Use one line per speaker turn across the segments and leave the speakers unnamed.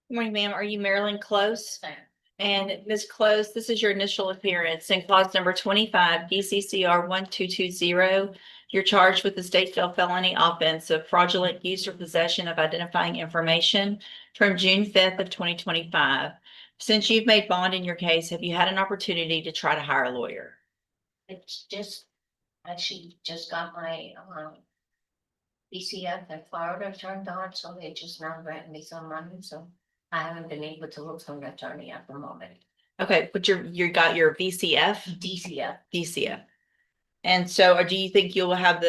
Good morning, ma'am. Are you Marilyn Close? And Ms. Close, this is your initial appearance in clause number 25, DCCR 1220. You're charged with the state jail felony offense of fraudulent use or possession of identifying information from June 5th of 2025. Since you've made bond in your case, have you had an opportunity to try to hire a lawyer?
It's just, actually just got my, BCF in Florida turned on, so they just now granted me some money, so I haven't been able to look for an attorney at the moment.
Okay, but you got your VCF?
DCF,
DCF. And so, do you think you'll have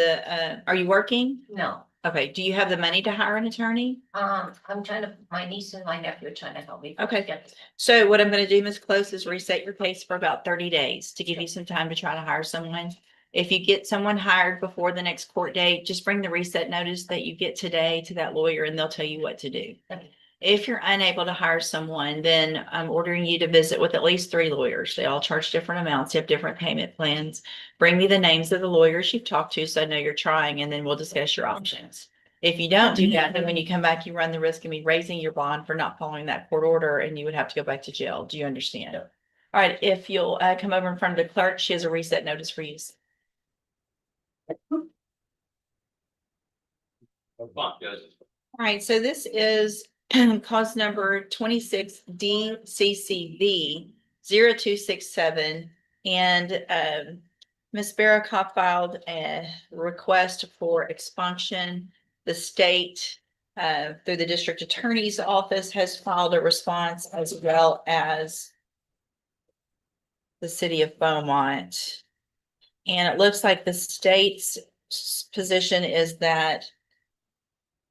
are you working?
no,
Okay, do you have the money to hire an attorney?
I'm trying to, my niece and my nephew are trying to help me.
Okay.
get-
So what I'm gonna do, Ms. Close, is reset your case for about 30 days to give you some time to try to hire someone. If you get someone hired before the next court date, just bring the reset notice that you get today to that lawyer and they'll tell you what to do.
Okay.
If you're unable to hire someone, then I'm ordering you to visit with at least 3 lawyers. They all charge different amounts, have different payment plans. Bring me the names of the lawyers you've talked to so I know you're trying, and then we'll discuss your options. If you don't do that, then when you come back, you run the risk of me raising your bond for not following that court order and you would have to go back to jail. Do you understand?
Yep.
All right, if you'll come over in front of the clerk, she has a reset notice for you. All right, so this is cause number 26 DCCV 0267. And Ms. Baracott filed a request for expunction. The state, through the district attorney's office, has filed a response, as well as the city of Beaumont. And it looks like the state's position is that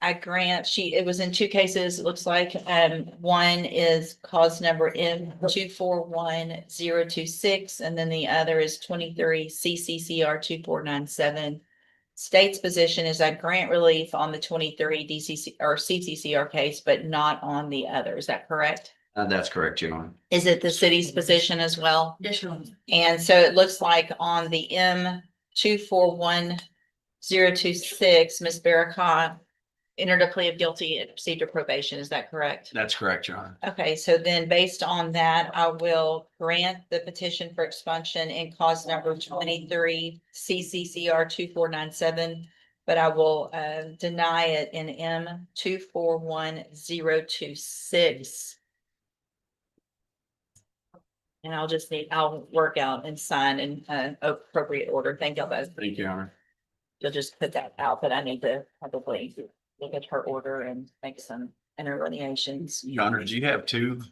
I grant it was in 2 cases. It looks like, one is cause number M241026, and then the other is 23 CCCR 2497. State's position is I grant relief on the 23 DCC or CCCR case, but not on the other. Is that correct?
That's correct, Your Honor.
Is it the city's position as well?
This one,
And so it looks like on the M241026, Ms. Baracott entered a plea of guilty and received a probation. Is that correct?
That's correct, Your Honor.
Okay, so then based on that, I will grant the petition for expunction in cause number 23 CCCR 2497, but I will deny it in M241026. And I'll work out and sign in appropriate order. Thank you both.
Thank you, Your Honor.
You'll just put that out, but I need to probably look at her order and make some interlineations.
Your Honor, do you have 2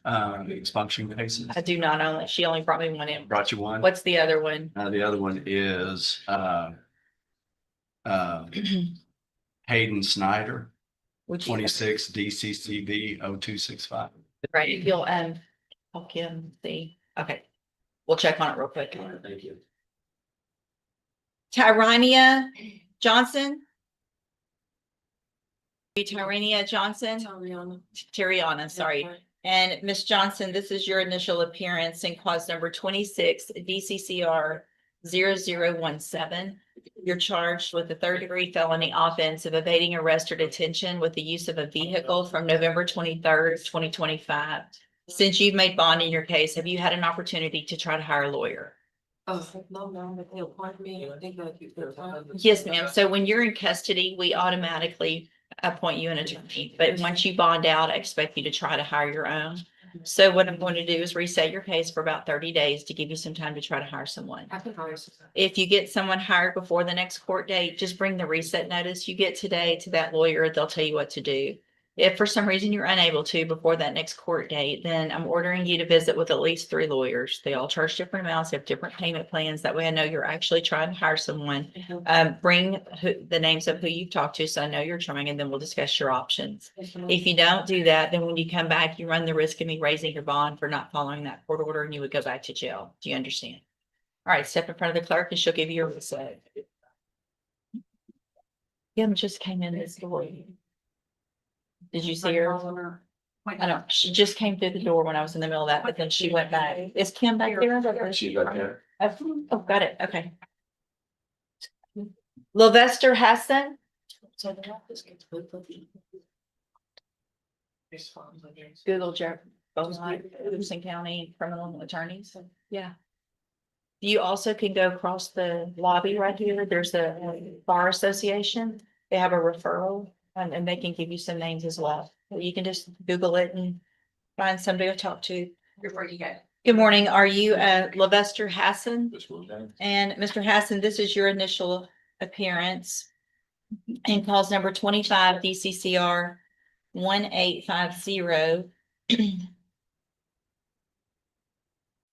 expunction cases?
I do not only, she only brought me one in.
Brought you one?
What's the other one?
The other one is Hayden Snyder,
Which
26 DCCB 0265.
right, if you'll help him see. Okay, we'll check on it real quick.
Thank you.
Tyrania Johnson. Tyrania Johnson. Tariana, sorry. And Miss Johnson, this is your initial appearance in cause number 26 DCCR 0017. You're charged with a 3rd-degree felony offense of evading arrest or detention with the use of a vehicle from November 23rd, 2025. Since you've made bond in your case, have you had an opportunity to try to hire a lawyer?
No, ma'am, but they appoint me, I think that you could.
Yes, ma'am. So when you're in custody, we automatically appoint you an attorney, but once you bond out, I expect you to try to hire your own. So what I'm going to do is reset your case for about 30 days to give you some time to try to hire someone.
I can hire someone.
If you get someone hired before the next court date, just bring the reset notice you get today to that lawyer. They'll tell you what to do. If for some reason you're unable to before that next court date, then I'm ordering you to visit with at least 3 lawyers. They all charge different amounts, have different payment plans. That way I know you're actually trying to hire someone. Bring the names of who you've talked to so I know you're trying, and then we'll discuss your options. If you don't do that, then when you come back, you run the risk of me raising your bond for not following that court order, and you would go back to jail. Do you understand? All right, step in front of the clerk and she'll give you your reset. Kim just came in this door. Did you see her? I don't, she just came through the door when I was in the middle of that, but then she went back. Is Kim back there?
She's right there.
Oh, got it. Okay. Lylvester Hassan. Google Jefferson County criminal attorneys. Yeah. You also can go across the lobby right here. There's a bar association. They have a referral and they can give you some names as well. You can just Google it and find somebody to talk to.
Before you go.
Good morning. Are you Levester Hassan? And Mr. Hassan, this is your initial appearance in calls number 25 DCCR 1850.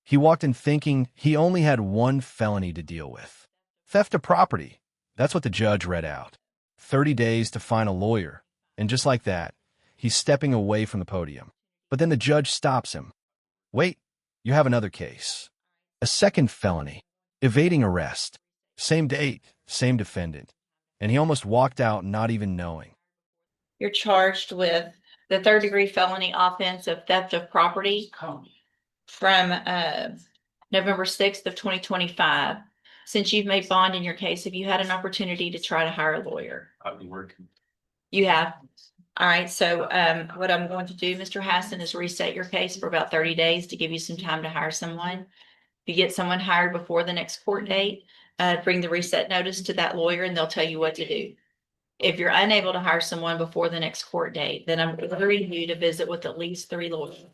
He walked in thinking he only had one felony to deal with. Theft of property. That's what the judge read out. 30 days to find a lawyer. And just like that, he's stepping away from the podium. But then the judge stops him. Wait, you have another case. A second felony. Evading arrest. Same date, same defendant. And he almost walked out not even knowing.
You're charged with the third-degree felony offense of theft of property from November 6th of 2025. Since you've made bond in your case, have you had an opportunity to try to hire a lawyer?
I've been working.
You have? All right, so what I'm going to do, Mr. Hassan, is reset your case for about 30 days to give you some time to hire someone. If you get someone hired before the next court date, bring the reset notice to that lawyer and they'll tell you what to do. If you're unable to hire someone before the next court date, then I'm ordering you to visit with at least 3 lawyers.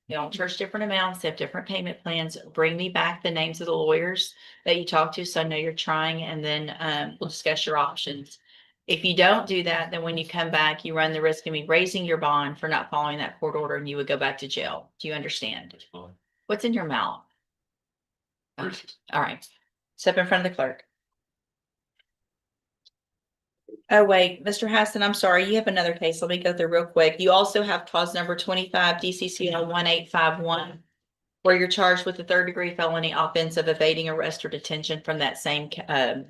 They all charge different amounts, they have different payment plans. Bring me back the names of the lawyers that you talk to, so I know you're trying, and then we'll discuss your options. If you don't do that, then when you come back, you run the risk of me raising your bond for not following that court order, and you would go back to jail. Do you understand? What's in your mouth? All right. Step in front of the clerk. Oh, wait, Mr. Hassan, I'm sorry. You have another case. Let me go through real quick. You also have cause number 25 DCCL 1851, where you're charged with the third-degree felony offense of evading arrest or detention from that same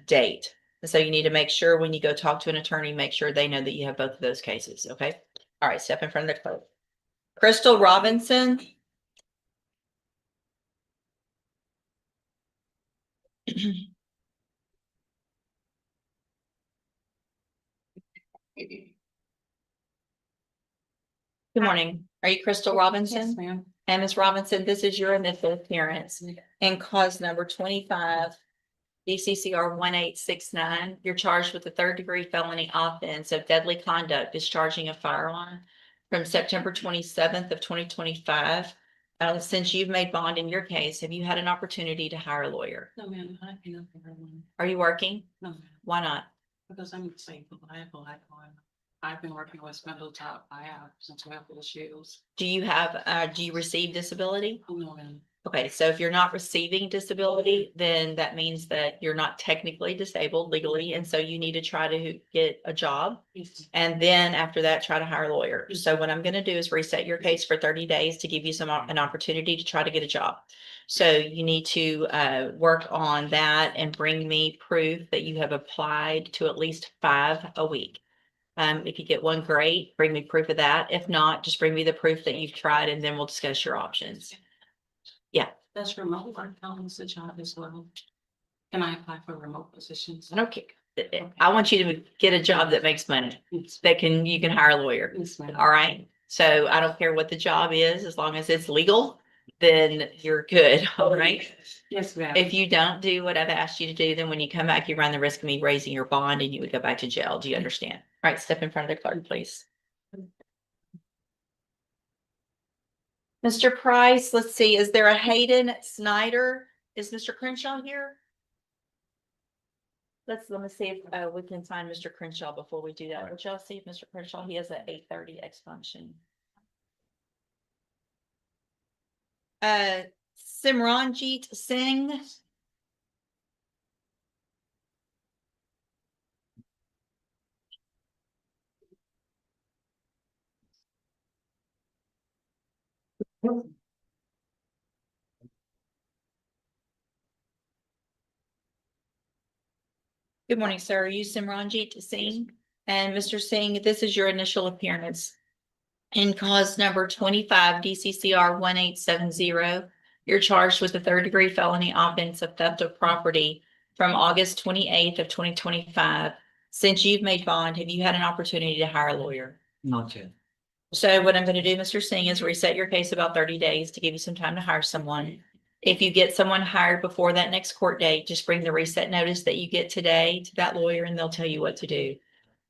date. And so you need to make sure when you go talk to an attorney, make sure they know that you have both of those cases. Okay. All right. Step in front of the clerk. Crystal Robinson. Good morning. Are you Crystal Robinson?
Yes, ma'am.
And Ms. Robinson, this is your initial appearance in cause number 25 DCCR 1869. You're charged with the third-degree felony offense of deadly conduct, discharging a firearm from September 27th of 2025. Since you've made bond in your case, have you had an opportunity to hire a lawyer?
No, ma'am, I can't for one.
Are you working?
No, ma'am,
Why not?
because I'm disabled. I have a life on. I've been working with mental top. I have since we have issues.
Do you receive disability?
Oh, no, ma'am.
Okay, so if you're not receiving disability, then that means that you're not technically disabled legally, and so you need to try to get a job. And then after that, try to hire a lawyer. So what I'm gonna do is reset your case for 30 days to give you an opportunity to try to get a job. So you need to work on that and bring me proof that you have applied to at least 5 a week. If you get one, great, bring me proof of that. If not, just bring me the proof that you've tried and then we'll discuss your options. Yeah.
That's remote work. Counts the job as well. Can I apply for remote positions?
I don't care. I want you to get a job that makes money,
Yes,
that you can hire a lawyer.
yes, ma'am.
All right. So I don't care what the job is, as long as it's legal, then you're good. All right.
Yes, ma'am.
If you don't do what I've asked you to do, then when you come back, you run the risk of me raising your bond and you would go back to jail. Do you understand? All right. Step in front of the clerk, please. Mr. Price, let's see, is there a Hayden Snyder? Is Mr. Crenshaw here? Let me see if we can find Mr. Crenshaw before we do that. Would y'all see if Mr. Crenshaw, he has an 8:30 expunction. Simranjeet Singh. Good morning, sir. Are you Simranjeet Singh? And Mr. Singh, this is your initial appearance in cause number 25 DCCR 1870. You're charged with a third-degree felony offense of theft of property from August 28th of 2025. Since you've made bond, have you had an opportunity to hire a lawyer?
Not yet.
So what I'm going to do, Mr. Singh, is reset your case about 30 days to give you some time to hire someone. If you get someone hired before that next court date, just bring the reset notice that you get today to that lawyer and they'll tell you what to do.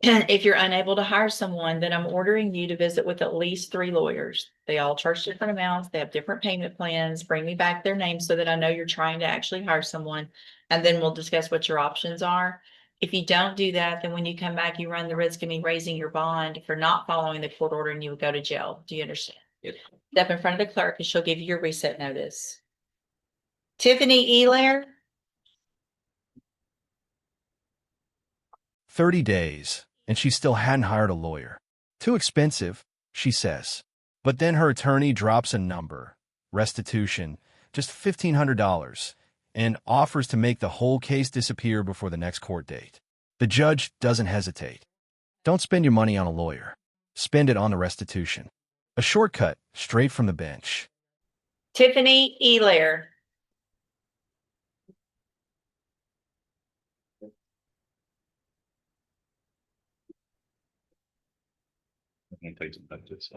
If you're unable to hire someone, then I'm ordering you to visit with at least 3 lawyers. They all charge different amounts. They have different payment plans. Bring me back their names so that I know you're trying to actually hire someone. And then we'll discuss what your options are. If you don't do that, then when you come back, you run the risk of me raising your bond for not following the court order and you would go to jail. Do you understand?
Yes.
Step in front of the clerk and she'll give you your reset notice. Tiffany Elair.
30 days, and she still hadn't hired a lawyer. Too expensive, she says. But then her attorney drops a number, restitution, just $1,500, and offers to make the whole case disappear before the next court date. The judge doesn't hesitate. Don't spend your money on a lawyer. Spend it on the restitution. A shortcut straight from the bench.
Tiffany Elair.
I'm gonna take some back to this.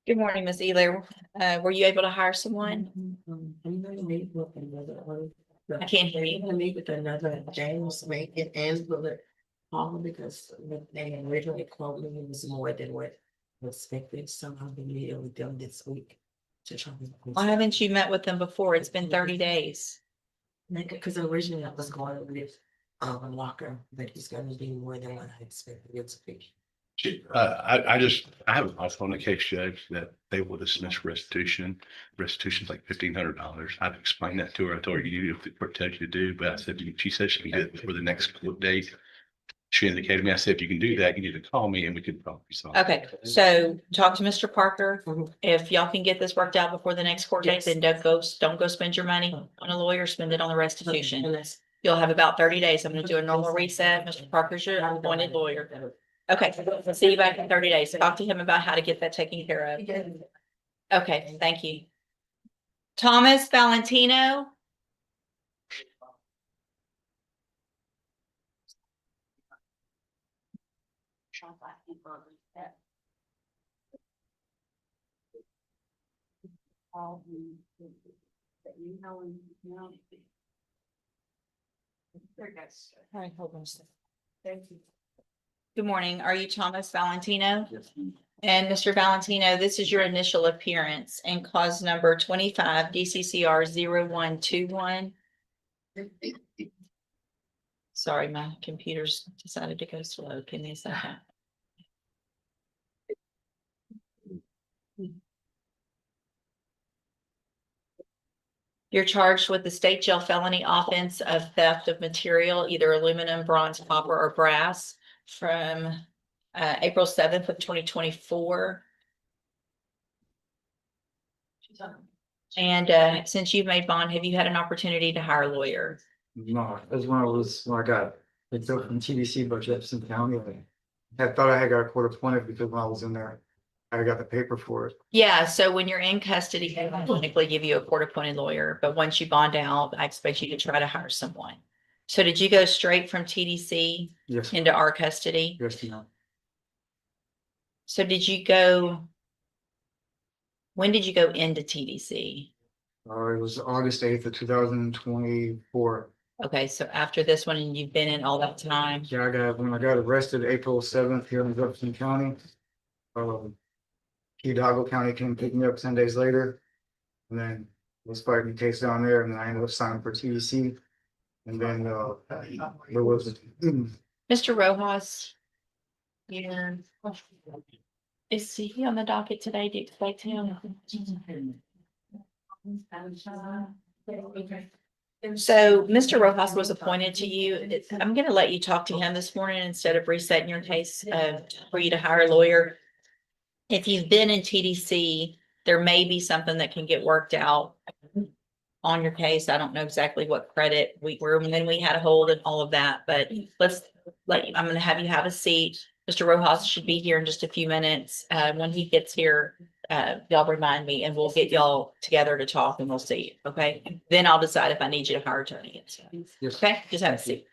Good morning, Ms. Elair. Were you able to hire someone?
I'm gonna meet with another one.
I can't hear you.
I'm gonna meet with another James Macon and Willard Hall because they originally quoted me was more than what was expected, so I'll be meeting with them this week. To try to.
Why haven't you met with them before? It's been 30 days.
Because originally I was going with Walker, but he's gonna be more than what I expected it to be.
I have a offer on the case, Judge, that they will dismiss restitution. Restitution's like $1,500. I've explained that to her. I told her you do if the court tells you to do, but I said, she said she can do it before the next court date. She indicated to me, I said, if you can do that, you need to call me and we could probably solve it.
Okay, so talk to Mr. Parker.
Mhm.
If y'all can get this worked out before the next court date,
Yes.
then don't go spend your money on a lawyer, spend it on the restitution.
And that's.
You'll have about 30 days. I'm gonna do a normal reset. Mr. Parker's your appointed lawyer. Okay, see you back in 30 days. Talk to him about how to get that taken care of. Okay, thank you. Thomas Valentino. All right, hold on a second. Thank you. Good morning. Are you Thomas Valentino?
Yes.
And Mr. Valentino, this is your initial appearance and cause number 25 DCCR 0121. Sorry, my computer's decided to go slow. Give me a second. You're charged with the state jail felony offense of theft of material, either aluminum, bronze, copper, or brass from April 7th of 2024. And since you've made bond, have you had an opportunity to hire a lawyer?
No, that's when I got picked up from TDC by Jefferson County. I thought I had got a court appointed because when I was in there, I got the paper for it.
Yeah, so when you're in custody, they technically give you a court appointed lawyer, but once you bond out, I expect you to try to hire someone. So did you go straight from TDC
Yes,
into our custody?
yes, no.
So when did you go into TDC?
It was August 8th of 2024.
Okay, so after this one, and you've been in all that time?
Yeah, when I got arrested April 7th here in Jefferson County. Hidalgo County came pick me up 10 days later. And then was fighting the case down there, and then I ended up signing for TDC. And then there was
Mr. Rojas? Yeah. Is he on the docket today? Do you expect him? So Mr. Rojas was appointed to you. I'm gonna let you talk to him this morning instead of resetting your case for you to hire a lawyer. If you've been in TDC, there may be something that can get worked out on your case. I don't know exactly what credit we were, and then we had a hold and all of that, but I'm gonna have you have a seat. Mr. Rojas should be here in just a few minutes. When he gets here, y'all remind me and we'll get y'all together to talk and we'll see. Okay, then I'll decide if I need you to hire attorney.
Yes.
Okay, just have a seat.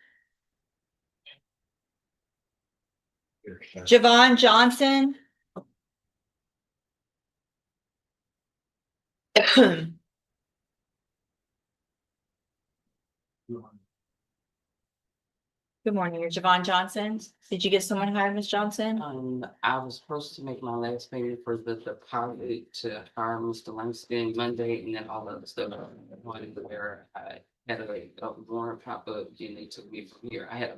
Javon Johnson. Good morning, you're Javon Johnson. Did you get someone hired, Ms. Johnson?
I was supposed to make my last payment for the deposit to hire Mr. Langston Monday and then all of the stuff. One where I had a warrant pop up and they took me from here. I had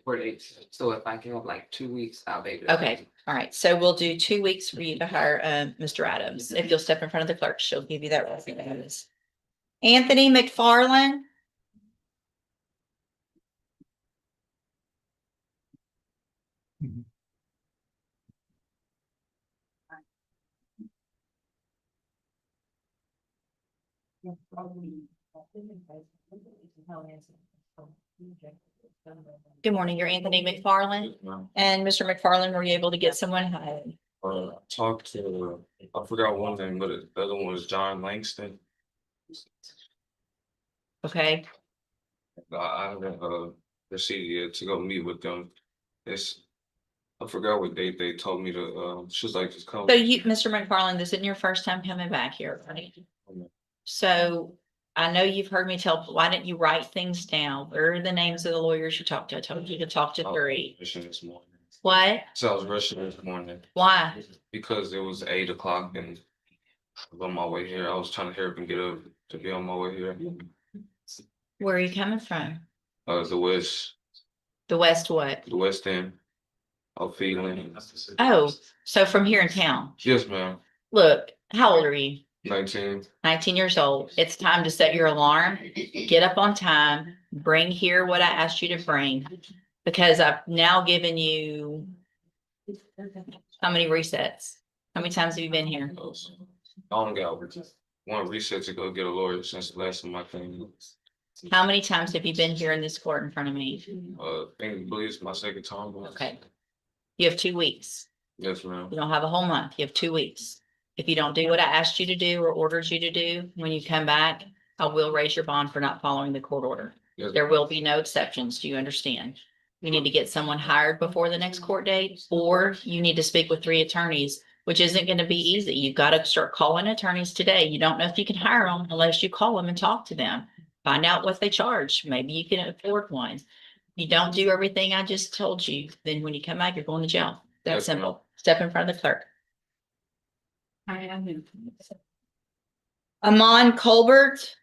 4 days. So if I can have like 2 weeks, I'll be able to.
Okay, all right, so we'll do 2 weeks for you to hire Mr. Adams. If you'll step in front of the clerk, she'll give you that resume. Anthony McFarland. Good morning, you're Anthony McFarland. And Mr. McFarland, were you able to get someone hired?
Talked to, I forgot one name, but the other one was John Langston.
Okay,
I haven't proceeded yet to go meet with them. It's, I forgot what date they told me to, she was like, just come.
so you, Mr. McFarland, this isn't your first time coming back here, right? So I know you've heard me tell, why didn't you write things down? Where are the names of the lawyers you talked to? I told you to talk to 3.
Rushing this morning.
What?
So I was rushing this morning
Why?
because it was 8 o'clock and I was on my way here. I was trying to hurry up and get up to be on my way here.
Where are you coming from?
The west,
The West what?
the west end of Felony.
Oh, so from here in town.
Yes, ma'am.
Look, how old are you?
19.
19 years old. It's time to set your alarm, get up on time, bring here what I asked you to bring. Because I've now given you how many resets? How many times have you been here?
I only got one reset to go get a lawyer since the last time I came.
How many times have you been here in this court in front of me?
I believe it's my second time.
Okay. You have 2 weeks.
Yes, ma'am.
You don't have a whole month. You have 2 weeks. If you don't do what I asked you to do or ordered you to do, when you come back, I will raise your bond for not following the court order.
Yes,
There will be no exceptions. Do you understand? You need to get someone hired before the next court date, or you need to speak with 3 attorneys, which isn't going to be easy. You've got to start calling attorneys today. You don't know if you can hire them unless you call them and talk to them. Find out what they charge. Maybe you can afford one. You don't do everything I just told you, then when you come back, you're going to jail. That's
Yes, ma'am.
simple. Step in front of the clerk. Amon Colbert.